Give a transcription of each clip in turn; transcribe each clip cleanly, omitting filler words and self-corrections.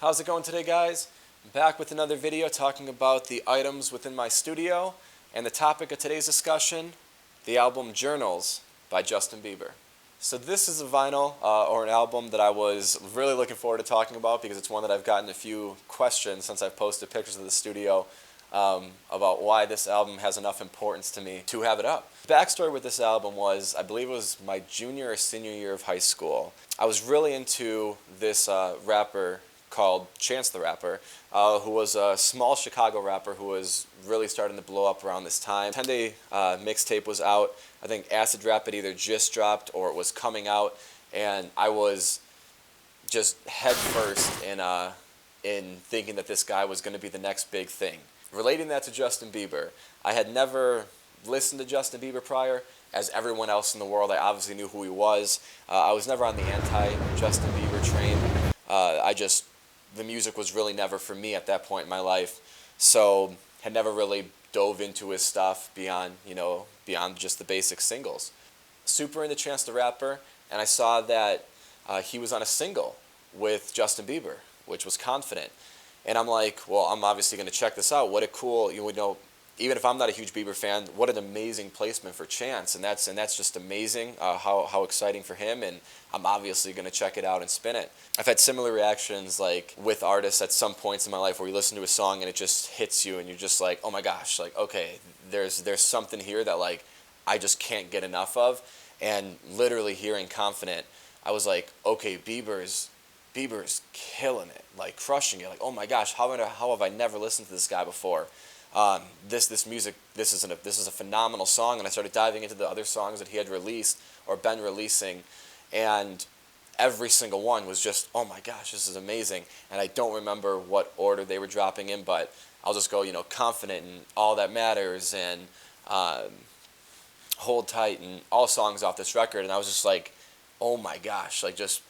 How's it going today, guys? I'm back with another video talking about the items within my studio, and the topic of today's discussion, the album Journals by Justin Bieber. So this is a vinyl or an album that I was really looking forward to talking about because it's one that I've gotten a few questions since I've posted pictures of the studio about why this album has enough importance to me to have it up. The backstory with this album was, I believe it was my junior or senior year of high school. I was really into this rapper called Chance the Rapper, who was a small Chicago rapper who was really starting to blow up around this time. 10-day mixtape was out. I think Acid Rap had either just dropped or it was coming out, and I was just head first in thinking that this guy was going to be the next big thing. Relating that to Justin Bieber, I had never listened to Justin Bieber prior. As everyone else in the world, I obviously knew who he was. I was never on the anti-Justin Bieber train. The music was really never for me at that point in my life, so had never really dove into his stuff beyond just the basic singles. Super into Chance the Rapper, and I saw that he was on a single with Justin Bieber, which was Confident. And I'm like, well, I'm obviously going to check this out. What a cool, even if I'm not a huge Bieber fan, what an amazing placement for Chance, and that's just amazing. How exciting for him, and I'm obviously going to check it out and spin it. I've had similar reactions like with artists at some points in my life where you listen to a song and it just hits you, and you're just like, oh my gosh, like okay, there's something here that like I just can't get enough of. And literally hearing Confident, I was like, okay, Bieber's killing it, like crushing it. Like, oh my gosh, how have I never listened to this guy before? This music, this is a phenomenal song. And I started diving into the other songs that he had released or been releasing, and every single one was just, oh my gosh, this is amazing. And I don't remember what order they were dropping in, but I'll just go, Confident and All That Matters and Hold Tight and all songs off this record. And I was just like, oh my gosh, like just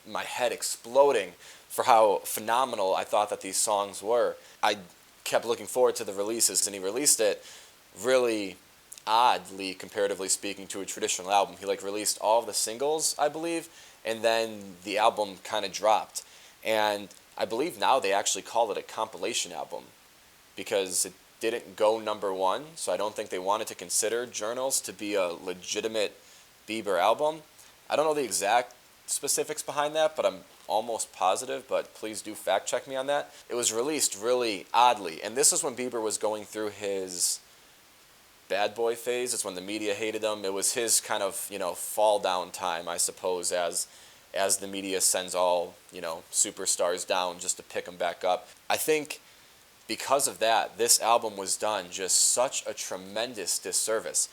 my head exploding for how phenomenal I thought that these songs were. I kept looking forward to the releases, and he released it really oddly, comparatively speaking, to a traditional album. He released all of the singles, I believe, and then the album kind of dropped. And I believe now they actually call it a compilation album because it didn't go #1, so I don't think they wanted to consider Journals to be a legitimate Bieber album. I don't know the exact specifics behind that, but I'm almost positive, but please do fact check me on that. It was released really oddly, and this is when Bieber was going through his bad boy phase. It's when the media hated him. It was his kind of, fall down time, I suppose, as the media sends all, superstars down just to pick them back up. I think because of that, this album was done just such a tremendous disservice.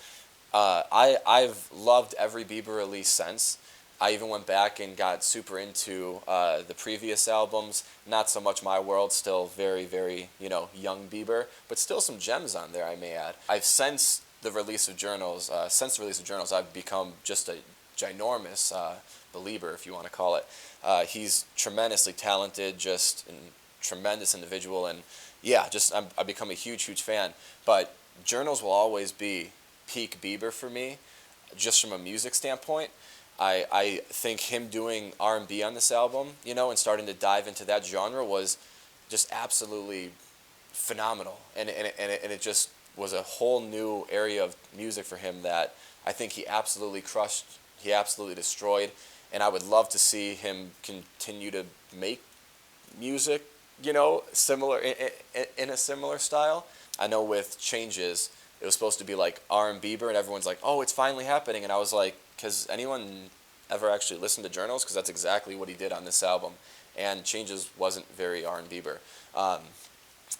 I've loved every Bieber release since. I even went back and got super into the previous albums. Not so much My World, still very, very, young Bieber, but still some gems on there, I may add. Since the release of Journals, I've become just a ginormous Belieber, if you want to call it. He's tremendously talented, just a tremendous individual, and yeah, I've become a huge, huge fan. But Journals will always be peak Bieber for me, just from a music standpoint. I think him doing R&B on this album, and starting to dive into that genre was just absolutely phenomenal. And it just was a whole new area of music for him that I think he absolutely crushed, he absolutely destroyed. And I would love to see him continue to make music, similar in a similar style. I know with Changes, it was supposed to be like R&B Bieber, and everyone's like, oh, it's finally happening. And I was like, has anyone ever actually listened to Journals? Because that's exactly what he did on this album. And Changes wasn't very R&B Bieber,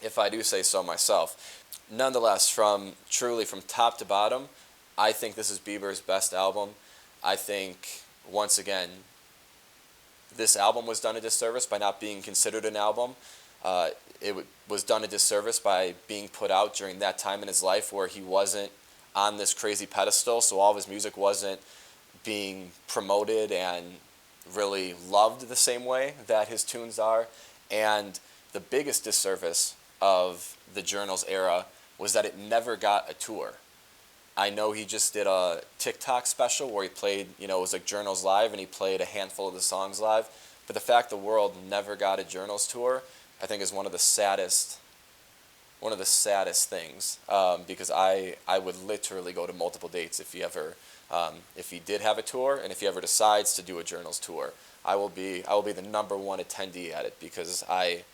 if I do say so myself. Nonetheless, truly from top to bottom, I think this is Bieber's best album. I think, once again, this album was done a disservice by not being considered an album. It was done a disservice by being put out during that time in his life where he wasn't on this crazy pedestal, so all of his music wasn't being promoted and really loved the same way that his tunes are. And the biggest disservice of the Journals era was that it never got a tour. I know he just did a TikTok special where he played, it was like Journals Live, and he played a handful of the songs live, But the fact the world never got a Journals tour, I think, is one of the saddest things, because I would literally go to multiple dates if he did have a tour, and if he ever decides to do a Journals tour, I will be the number one attendee at it, because I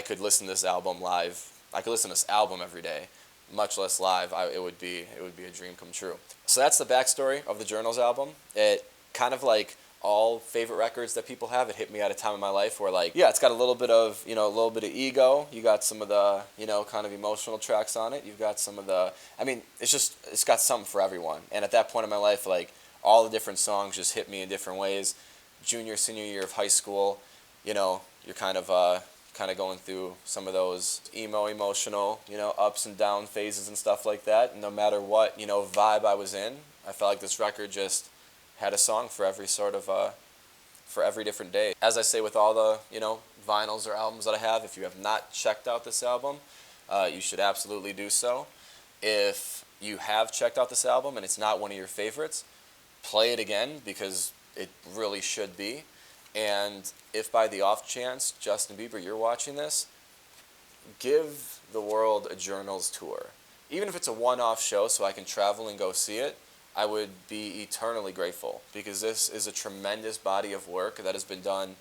could listen to this album live. I could listen to this album every day, much less live. It would be a dream come true. So that's the backstory of the Journals album. It kind of like all favorite records that people have, it hit me at a time in my life where, like, yeah, it's got a little bit of ego. You got some of the kind of emotional tracks on it. You've got some of the, I mean, it's got something for everyone. And at that point in my life, like, all the different songs just hit me in different ways. Junior, senior year of high school, you're kind of going through some of those emotional, ups and down phases and stuff like that. And no matter what, vibe I was in, I felt like this record just had a song for every for every different day. As I say with all the, vinyls or albums that I have, if you have not checked out this album, you should absolutely do so. If you have checked out this album and it's not one of your favorites, play it again, because it really should be. And if by the off chance, Justin Bieber, you're watching this, give the world a Journals tour. Even if it's a one-off show so I can travel and go see it, I would be eternally grateful, because this is a tremendous body of work that has been done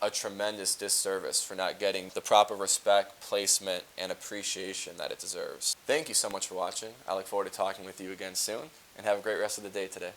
a tremendous disservice for not getting the proper respect, placement, and appreciation that it deserves. Thank you so much for watching. I look forward to talking with you again soon, and have a great rest of the day today.